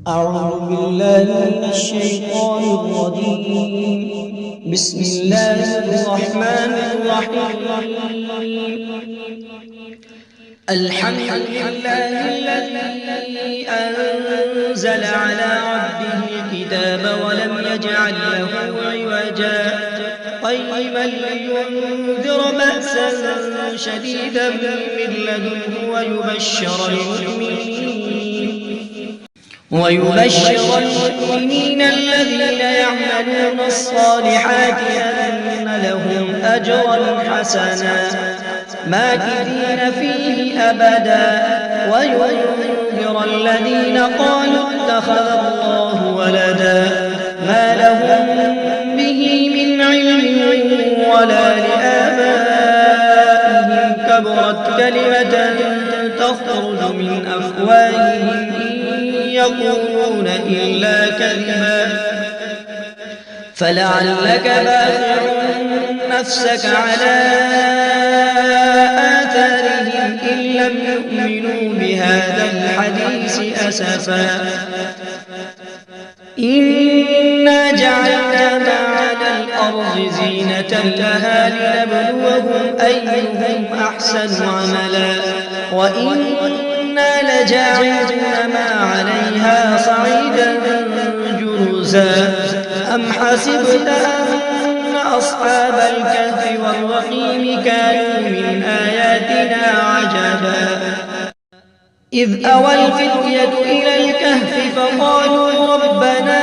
أعوذ بالله من الشيطان الرجيم. بسم الله الرحمن الرحيم. الحمد لله الذي أنزل على عبده الكتاب ولم يجعل له عوجا قيما لينذر بأسا شديدا من لدنه ويبشر المؤمنين الذين يعملون الصالحات أن لهم أجرا حسنا ماكثين فيه أبدا وينذر الذين قالوا اتخذ الله ولدا ما لهم به من علم ولا لآبائهم كبرت كلمة تخرج من أفواههم يقولون إلا كذبا فلعلك باخع نفسك على آثارهم إن لم يؤمنوا بهذا الحديث أسفا إنا جعلنا ما على الأرض زينة لها لنبلوهم أيهم أحسن عملا وإنا لجاعلون ما عليها صعيدا جرزا أم حسبت أن أصحاب الكهف والرقيم كانوا من آياتنا عجبا إذ أوى الفتية إلى الكهف فقالوا ربنا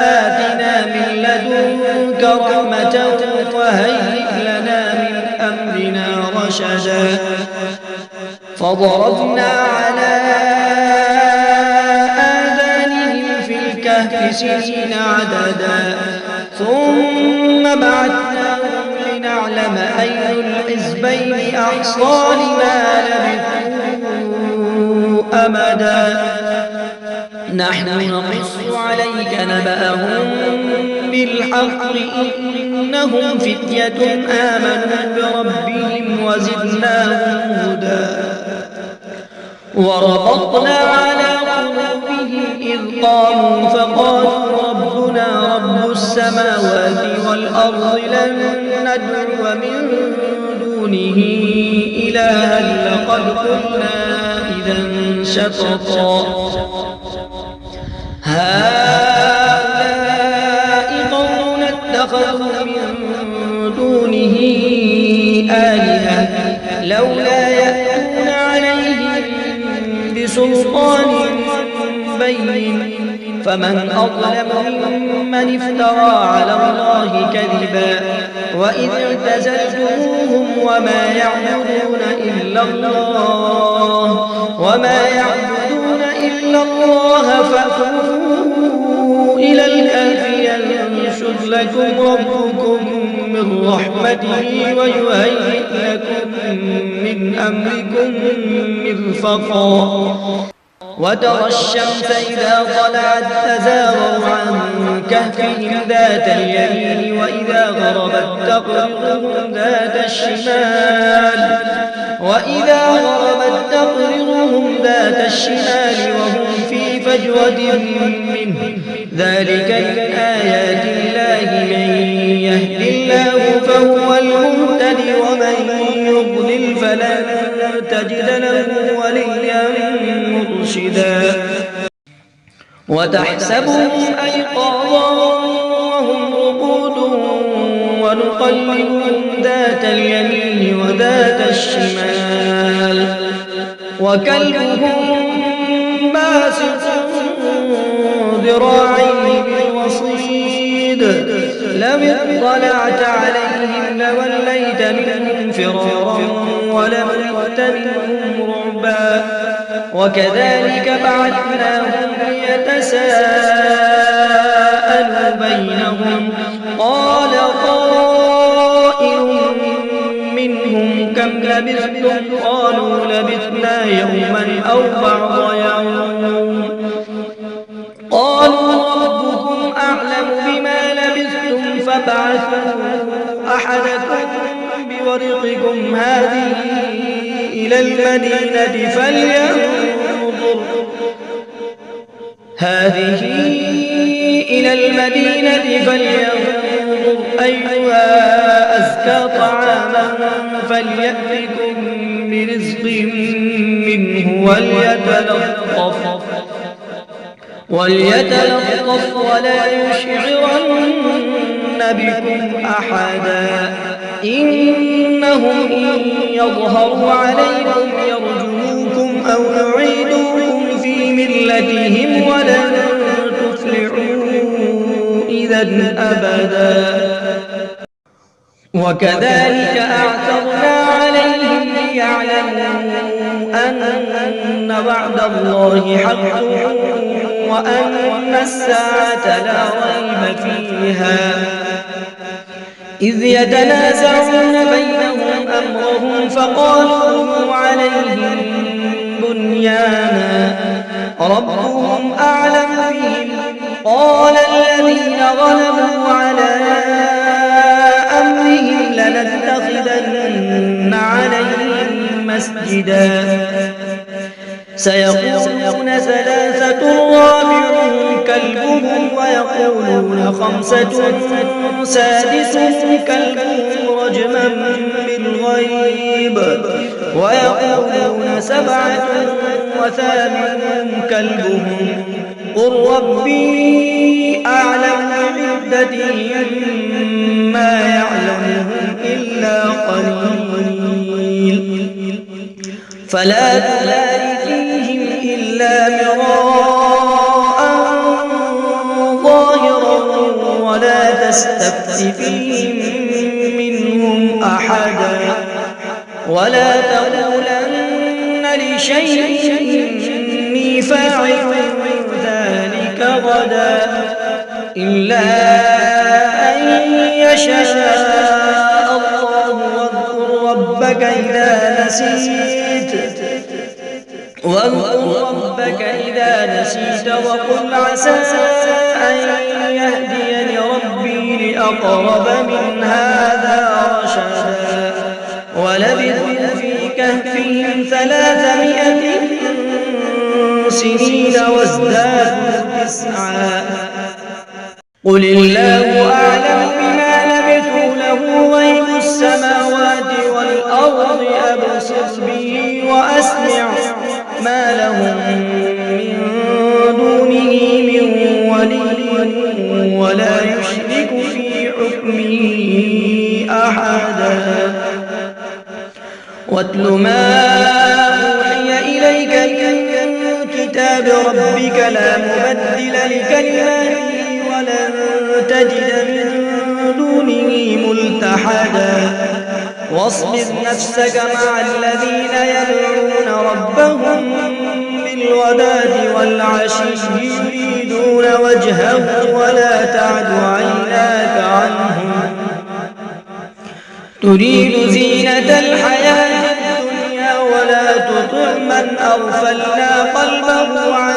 آتنا من لدنك رحمة وهيئ لنا من أمرنا رشدا فضربنا على آذانهم في الكهف سنين عددا ثم بعثناهم لنعلم أي الحزبين أحصى لما لبثوا أمدا نحن نقص عليك نبأهم بالحق إنهم فتية آمنوا بربهم وزدناهم هدى وربطنا على قلوبهم إذ قاموا فقالوا ربنا رب السماوات والأرض لن ندعو من دونه إلها لقد قلنا إذا شططا هؤلاء قومنا اتخذوا من دونه آلهة لولا يأتون عليهم بسلطان بين فمن أظلم ممن افترى على الله كذبا وإذ اعتزلتموهم وما يعبدون إلا الله فأتوا إلى الكهف ينشر لكم ربكم من رحمته ويهيئ لكم من أمركم مرفقا وترى الشمس إذا طلعت تزاور عن كهفهم ذات اليمين وإذا غربت تقرضهم ذات الشمال وهم في فجوة منه ذلك من آيات الله من يهد الله فهو المهتد ومن يضلل فلن تجد له وليا مرشدا وتحسبهم أيقاظا وهم رقود ونقلبهم ذات اليمين وذات الشمال وكلبهم باسط ذراعيه بالوصيد لو اطلعت عليهم لوليت منهم فرارا ولملئت منهم رعبا وكذلك بعثناهم ليتساءلوا بينهم قال قائل منهم كم لبثتم قالوا لبثنا يوما أو بعض يوم قالوا ربكم أعلم بما لبثتم فابعثوا أحدكم بورقكم هذه إلى المدينة هذه إلى المدينة فلينظر أيها أزكى طعاما فليأتكم برزق منه وليتلطف ولا يشعرن بكم أحدا إنهم إن يظهروا عليكم يرجموكم أو يعيدوكم في ملتهم ولن تفلحوا إذا أبدا وكذلك أعثرنا عليهم ليعلموا أن وعد الله حق وأن الساعة لا ريب فيها إذ يتنازعون بينهم أمرهم فقالوا عليهم بنيانا ربهم أعلم بهم قال الذين غلبوا على أمرهم لنتخذن عليهم مسجدا سيقولون ثلاثة رابعهم كلبهم ويقولون خمسة سادسهم كلبهم رجما بالغيب ويقولون سبعة وثامنهم كلبهم قل ربي أعلم بعدتهم ما يعلمهم إلا قليل فلا تمار فيهم إلا مراء ظاهرا ولا تستفت فيهم منهم أحدا ولا تقولن لشيء إني فاعل ذلك غدا إلا أن يشاء الله واذكر ربك إذا نسيت وقل عسى أن يهديني ربي لأقرب من هذا رشدا ولبثوا في كهفهم 300 سنين وازدادوا 9 قل الله أعلم بما لبثوا له غيب السماوات والأرض أبصر به وأسمع ما لهم من دونه من ولي ولا يشرك في حكمه أحدا واتل ما أوحي إليك من كتاب ربك لا مبدل لكلماته ولن تجد من دونه ملتحدا واصبر نفسك مع الذين يدعون ربهم بالغداة والعشي يريدون وجهه ولا تعد عيناك عنهم تريد زينة الحياة الدنيا ولا تطع من أغفلنا قلبه عن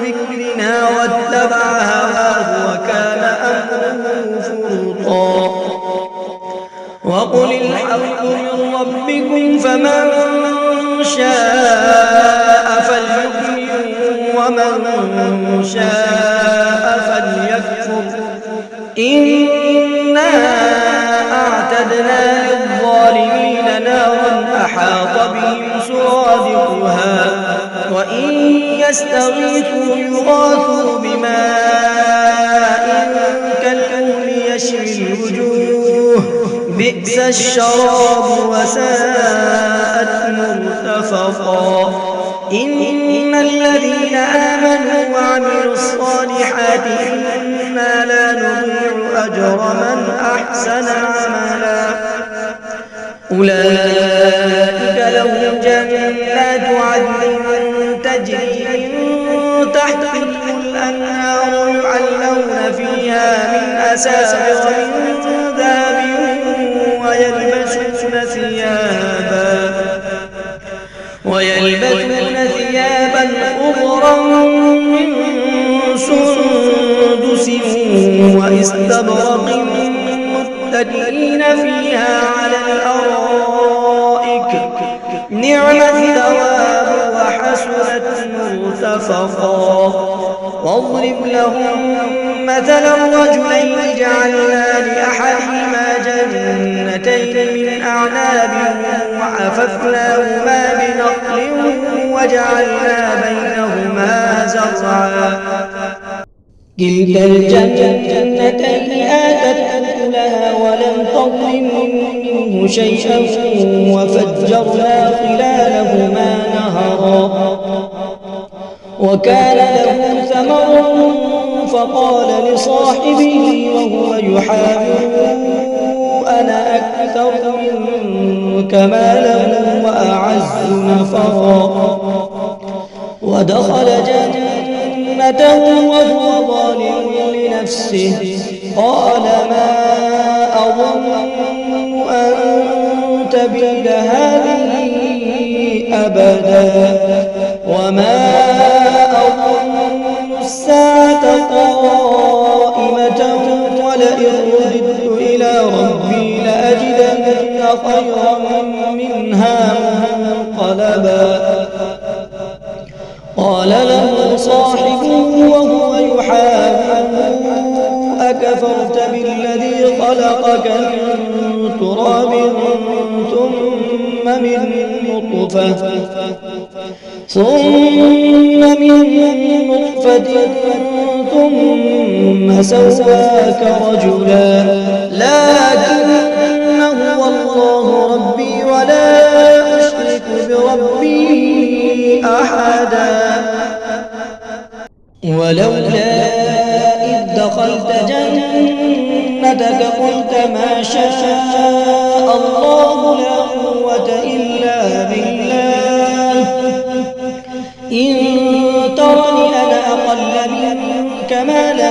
ذكرنا واتبع هواه وكان أمره فرطا وقل الحق من ربكم فمن شاء فليؤمن ومن شاء فليكفر إنا أعتدنا للظالمين نارا أحاط بهم سرادقها وإن يستغيثوا يغاثوا بماء كالمهل يشوي الوجوه بئس الشراب وساءت مرتفقا إن الذين آمنوا وعملوا الصالحات إنا لا نضيع أجر من أحسن عملا أولئك لهم جنات عدن تجري من تحتهم الأنهار يحلون فيها من أساور من ذهب ويلبسون ثيابا خضرا من سندس واستبرق متكئين فيها على الأرائك نعم الثواب وحسنت مرتفقا نفقا واضرب لهم مثلا رجلين جعلنا لأحدهما جنتين من أعناب وحففناهما بنخل وجعلنا بينهما زرعا كلتا الجنتين آتت أكلها ولم تظلم منه شيئا وفجرنا خلالهما نهرا وكان له ثمر فقال لصاحبه وهو يحاوره أنا أكثر منك مالا وأعز نفرا ودخل جنته وهو ظالم لنفسه قال ما أظن أن تبيد هذه أبدا وما أظن الساعة قائمة ولئن رددت إلى ربي لأجدن خيرا منها منقلبا قال له صاحبه وهو يحاوره أكفرت بالذي خلقك من تراب ثم من نطفة ثم سواك رجلا لكن هو الله ربي ولا أشرك بربي أحدا ولولا إذ دخلت جنتك قلت ما شاء الله لا قوة إلا بالله إن ترني أنا أقل منك مالا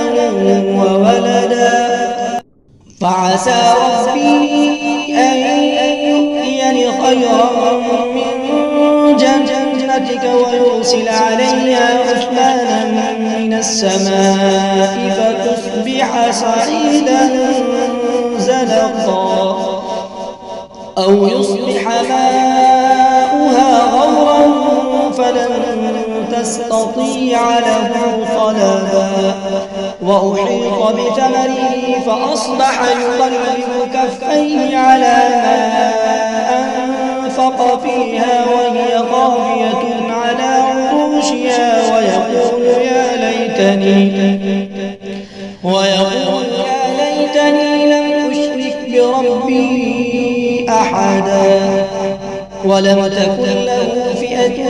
وولدا فعسى ربي أن يؤتيني خيرا من جنتك ويرسل عليها حسبانا من السماء فتصبح صعيدا زلقا أو يصبح ماؤها غورا فلن تستطيع له طلبا وأحيط بثمره فأصبح يقلب كفيه على ما أنفق فيها وهي خاوية على عروشها ويقول يا ليتني لم أشرك بربي أحدا ولم تكن له فئة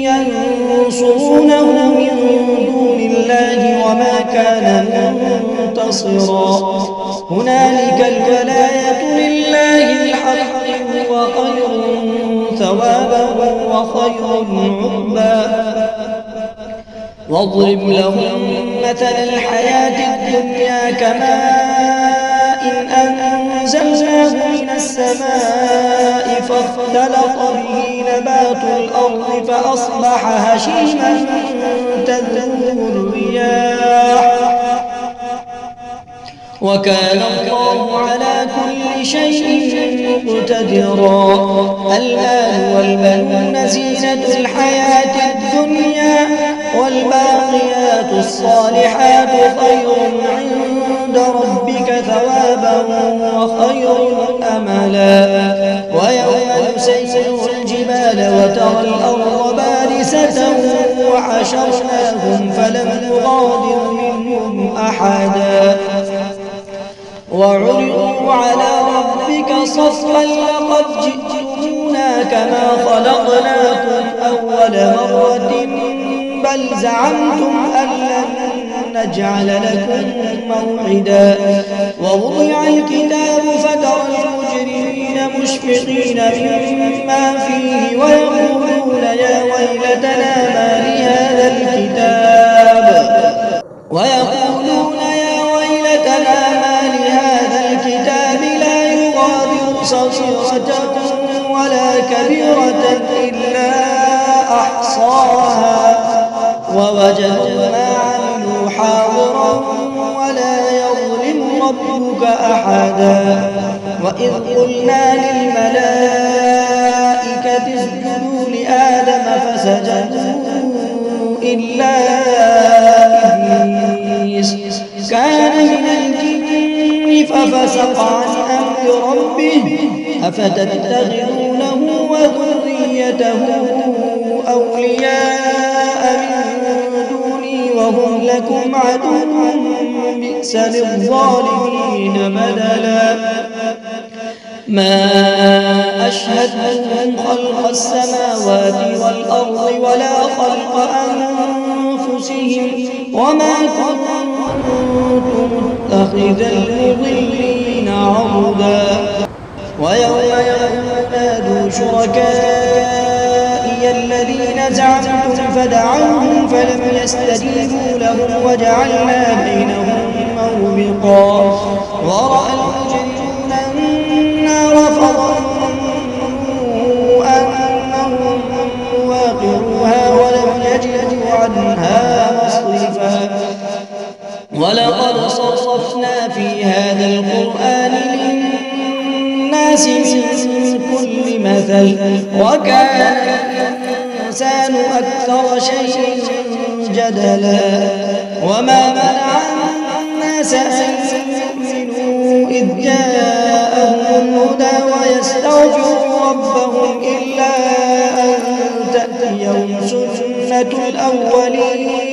ينصرونه من دون الله وما كان منتصرا هنالك الولاية لله الحق هو خير ثوابا وخير عقبا واضرب لهم مثل الحياة الدنيا كماء أنزلناه من السماء فاختلط به نبات الأرض فأصبح هشيما تذروه الرياح وكان الله على كل شيء مقتدرا المال والبنون زينة الحياة الدنيا والباقيات الصالحات خير عند ربك ثوابا وخير أملا ويوم نسير الجبال وترى الأرض بارزة وحشرناهم فلم نغادر منهم أحدا وعرضوا على ربك صفا لقد جئتمونا كما خلقناكم أول مرة بل زعمتم أن لن نجعل لكم موعدا ووضع الكتاب فترى المجرمين مشفقين مما فيه ويقولون يا ويلتنا ما لهذا الكتاب لا يغادر صغيرة ولا كبيرة إلا أحصاها ووجدوا ما عملوا حاضرا ولا يظلم ربك أحدا وإذ قلنا للملائكة اسجدوا لآدم فسجدوا إلا إبليس كان من الجن ففسق عن أمر ربه أفتتخذونه وذريته أولياء من دوني وهم لكم عدو بئس للظالمين بدلا ما أشهدتهم خلق السماوات والأرض ولا خلق أنفسهم وما كنت متخذ المضلين عضدا ويوم ينادوا شركائي الذين زعمتم فدعوهم فلم يستجيبوا لهم وجعلنا بينهم موبقا ورأى المجرمون النار فظنوا أنهم مواقعوها ولم يجدوا عنها مصرفا ولقد صرفنا في هذا القرآن للناس من كل مثل وكان الإنسان أكثر شيء جدلا وما منع الناس أن يؤمنوا إذ جاءهم الهدى ويستغفروا ربهم إلا أن تأتيهم سنة الأولين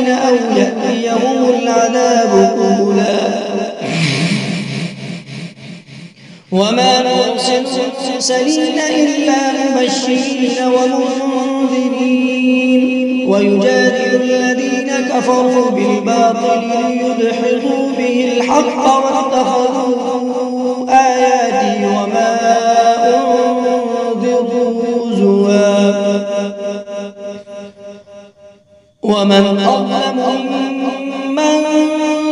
أو يأتيهم العذاب قبلا وما نرسل المرسلين إلا مبشرين ومنذرين ويجادل الذين كفروا بالباطل ليدحضوا به الحق واتخذوا آياتي وما أنذروا هزوا ومن أظلم ممن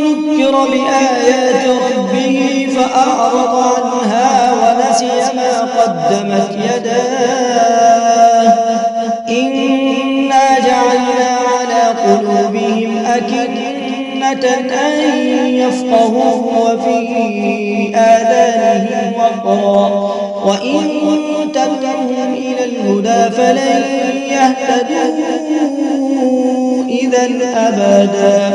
ذكر بآيات ربه فأعرض عنها ونسي ما قدمت يداه إنا جعلنا على قلوبهم أكنة أن يفقهوه وفي آذانهم وقرا وإن تدعوهم إلى الهدى فلن يهتدوا إذا أبدا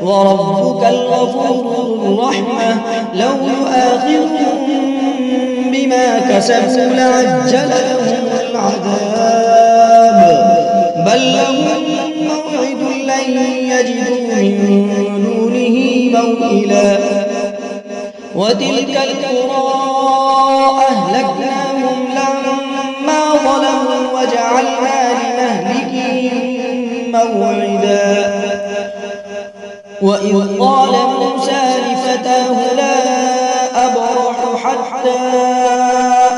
وربك الغفور ذو الرحمة لو يؤاخذهم بما كسبوا لعجل لهم العذاب بل لهم موعد لن يجدوا من دونه موئلا وتلك القرى أهلكناهم لما ظلموا وجعلنا لمهلكهم موعدا وإذ قال موسى لفتاه لا أبرح حتى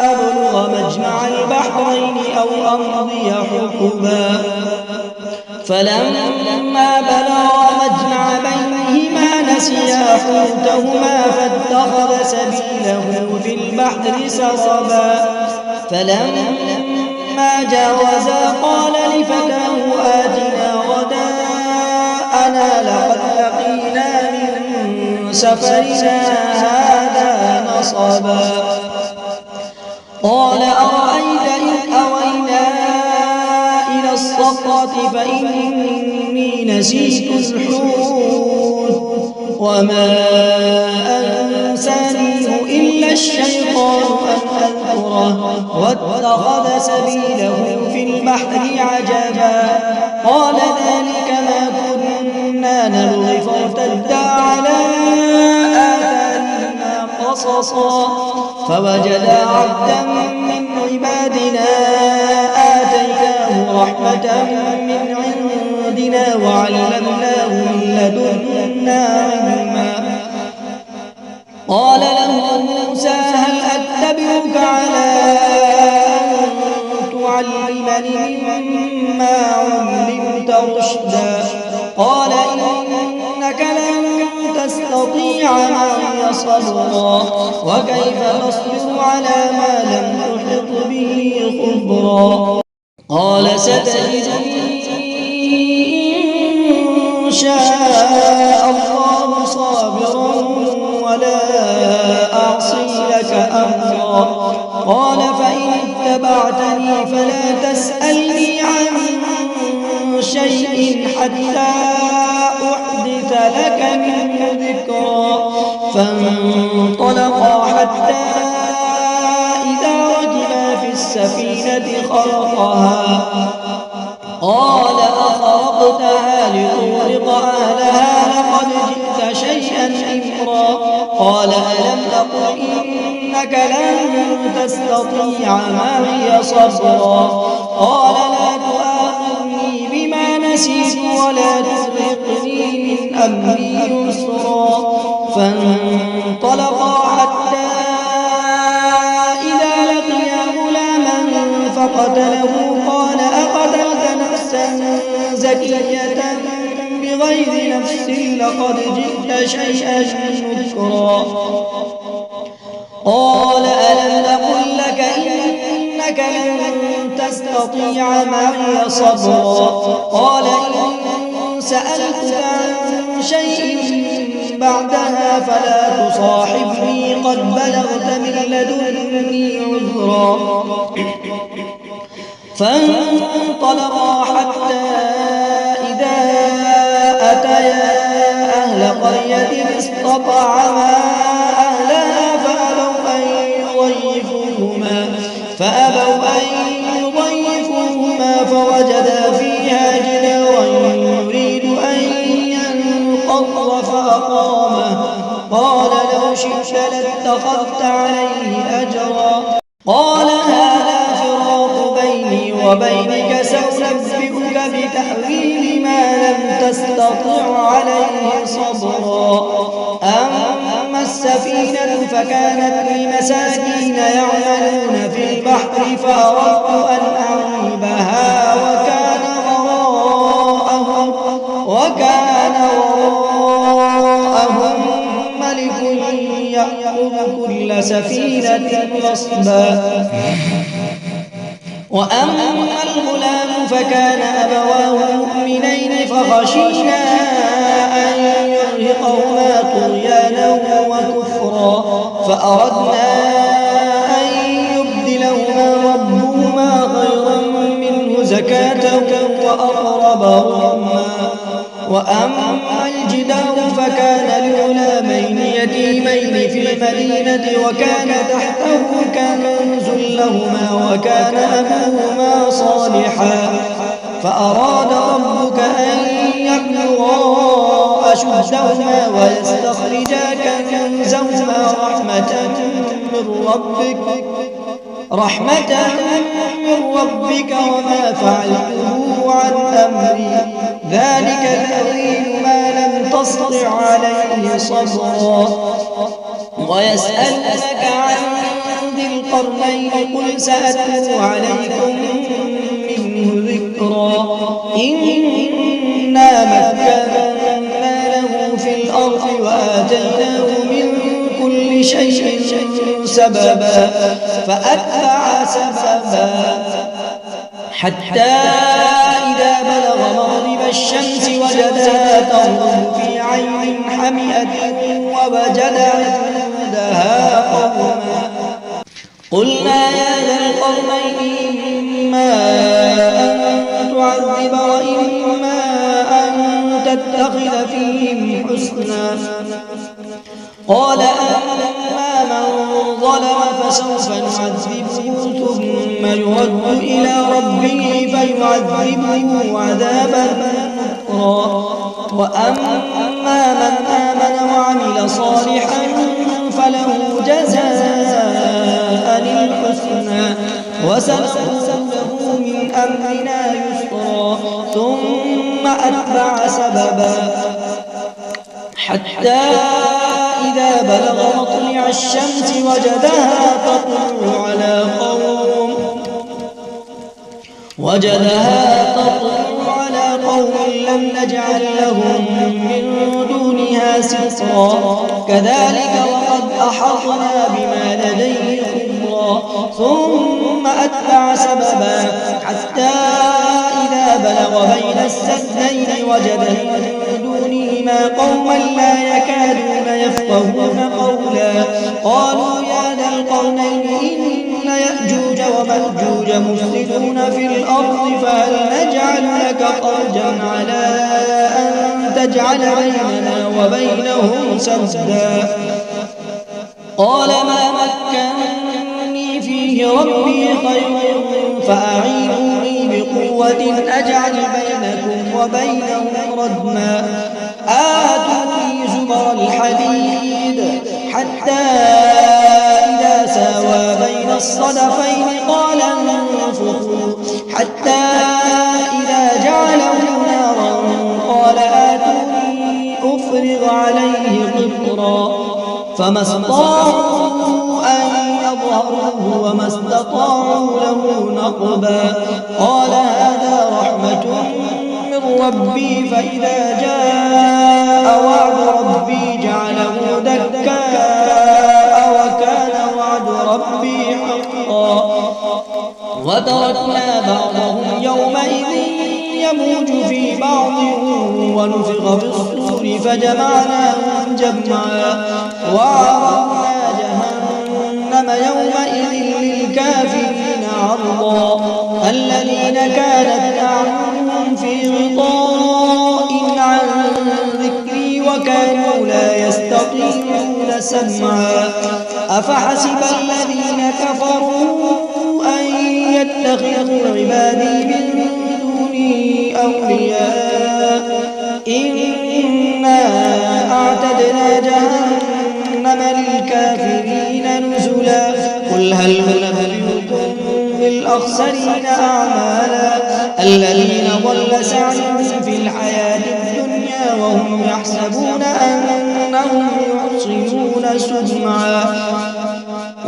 أبلغ مجمع البحرين أو أمضي حقبا فلما بلغ مجمع بينهما نسيا حوتهما فاتخذ سبيله في البحر سربا فلما جاوزا قال لفتاه آتنا غداءنا لقد لقينا من سفرنا هذا نصبا قال أرأيت إذ أوينا إلى الصخرة فإني نسيت الحوت وما أنسانيه إلا الشيطان أن أذكره واتخذ سبيله في البحر عجبا قال ذلك ما كنا نبغي فارتدا على آثارهما قصصا فوجدا عبدا من عبادنا آتيناه رحمة من عندنا وعلمناه من لدنا علما قال له موسى هل أتبعك على أن تعلمني مما علمت رشدا قال إنك لن تستطيع معي صبرا وكيف تصبر على ما لم تحط به خبرا قال ستجدني إن شاء الله صابرا ولا أعصي لك منه ذكرا فانطلقا حتى إذا ركبا في السفينة خرقها قال أخرقتها لتغرق أهلها لقد جئت شيئا إمرا قال ألم أقل إنك لن تستطيع معي صبرا قال لا تؤاخذني بما نسيت ولا ترهقني من أمري يسرا فانطلقا حتى إذا لقيا غلاما فقتله قال أقتلت نفسا زكية بغير نفس لقد جئت شيئا نكرا قال ألم أقل لك إنك لن تستطيع معي صبرا قال إن سألتك عن شيء بعدها فلا تصاحبني قد بلغت من لدني عذرا فانطلقا حتى إذا أتيا أهل قرية استطعما أهلها فأبوا أن يضيفوهما فوجدا فيها جدارا يريد أن ينقض فأقامه قال لو شئت لاتخذت عليه أجرا قال هذا فراق بيني وبينك سأنبئك بتأويل ما لم تستطع عليه صبرا أما السفينة فكانت لمساكين يعملون في البحر فأردت أن أعيبها وكان وراءهم ملك يأخذ كل سفينة غصبا وأما الغلام فكان أبواه مؤمنين فخشينا أن يرهقهما طغيانا وكفرا فأردنا أن يبدلهما ربهما خيرا منه زكاة وأقرب رحما وأما الجدار فكان لغلامين يتيمين في المدينة وكان تحته كنز لهما وكان أبوهما صالحا فأراد ربك أن يبلغا أشدهما ويستخرجا كنزهما رحمة من ربك وما فعلته عن أمري ذلك تأويل ما لم تستطع عليه صبرا ويسألونك عن ذي القرنين قل سأتلو عليكم منه ذكرا إنا مكنا له في الأرض وآتيناه من كل شيء سببا فأتبع سببا حتى إذا بلغ مغرب الشمس وجدها تغرب في عين حمئة ووجد عندها قوما قلنا يا ذا القرنين إما أن تعذب وإما أن تتخذ فيهم حسنا قال أما من ظلم فسوف نعذبه ثم يرد إلى ربه فيعذبه عذابا نكرا وأما من آمن وعمل صالحا فله جزاء الحسنى وسنقول له من أمرنا يسرا ثم أتبع سببا حتى إذا بلغ مطلع الشمس وجدها تطلع على قوم لم نجعل لهم من دونها سترا كذلك وقد أحطنا بما لديه خبرا ثم أتبع سببا حتى إذا بلغ بين السدين وجد من دونهما قوما لا يكادون يفقهون قولا قالوا يا ذا القرنين إن يأجوج ومأجوج مفسدون في الأرض فهل نجعل لك خرجا على أن تجعل بيننا وبينهم سدا قال ما مكنني فيه ربي خير فأعينوني بقوة أجعل بينكم وبينهم ردما آتوني زبر الحديد حتى إذا ساوى بين الصدفين قال انفخوا حتى إذا جعله نارا قال آتوني أفرغ عليه قطرا فما استطاعوا أن يظهروه وما استطاعوا له نقبا قال هذا رحمة من ربي فإذا جاء وعد ربي جعله دكاء وكان وعد ربي حقا وتركنا بعضهم يومئذ يموج في بعض ونفخ في الصور فجمعناهم جمعا وعرضنا جهنم يومئذ للكافرين عرضا الذين كانت أعينهم في غطاء عن ذكري وكانوا لا يستطيعون سمعا أفحسب الذين كفروا أن يتخذوا عبادي من دوني أولياء إنا أعتدنا جهنم للكافرين نزلا قل هل ننبئكم بالأخسرين أعمالا الذين ضل سعيهم في الحياة الدنيا وهم يحسبون أنهم يحصنون سنعا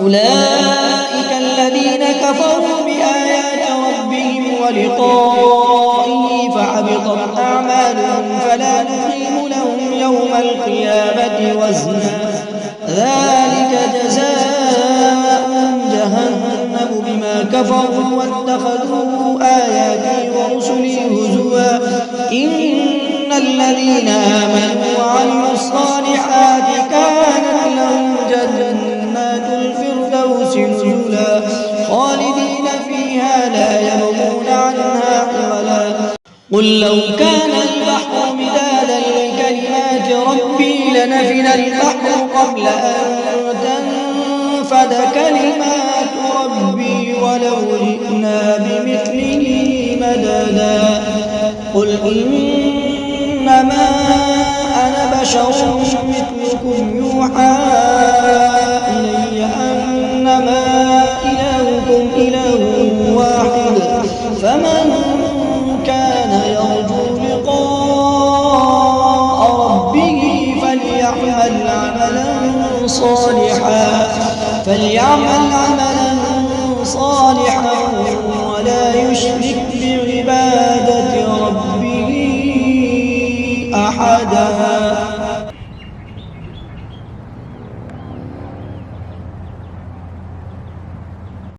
أولئك الذين كفروا بآيات ربهم ولقائه فحبطت أعمالهم فلا نقيم لهم يوم القيامة وزنا ذلك جزاؤهم جهنم بما كفروا واتخذوا آياتي ورسلي هزوا إن الذين آمنوا وعملوا الصالحات كانت لهم جنات الفردوس نزلا خالدين فيها لا يبغون عنها حولا قل لو كان البحر مدادا لكلمات ربي لنفد البحر قبل أن تنفد كلمات ربي ولو جئنا بمثله مددا قل إنما أنا بشر مثلكم يوحى إلي أنما إلهكم إله واحد فمن كان يرجو لقاء ربه فليعمل عملا صالحا ولا يشرك بعبادة ربه أحدا.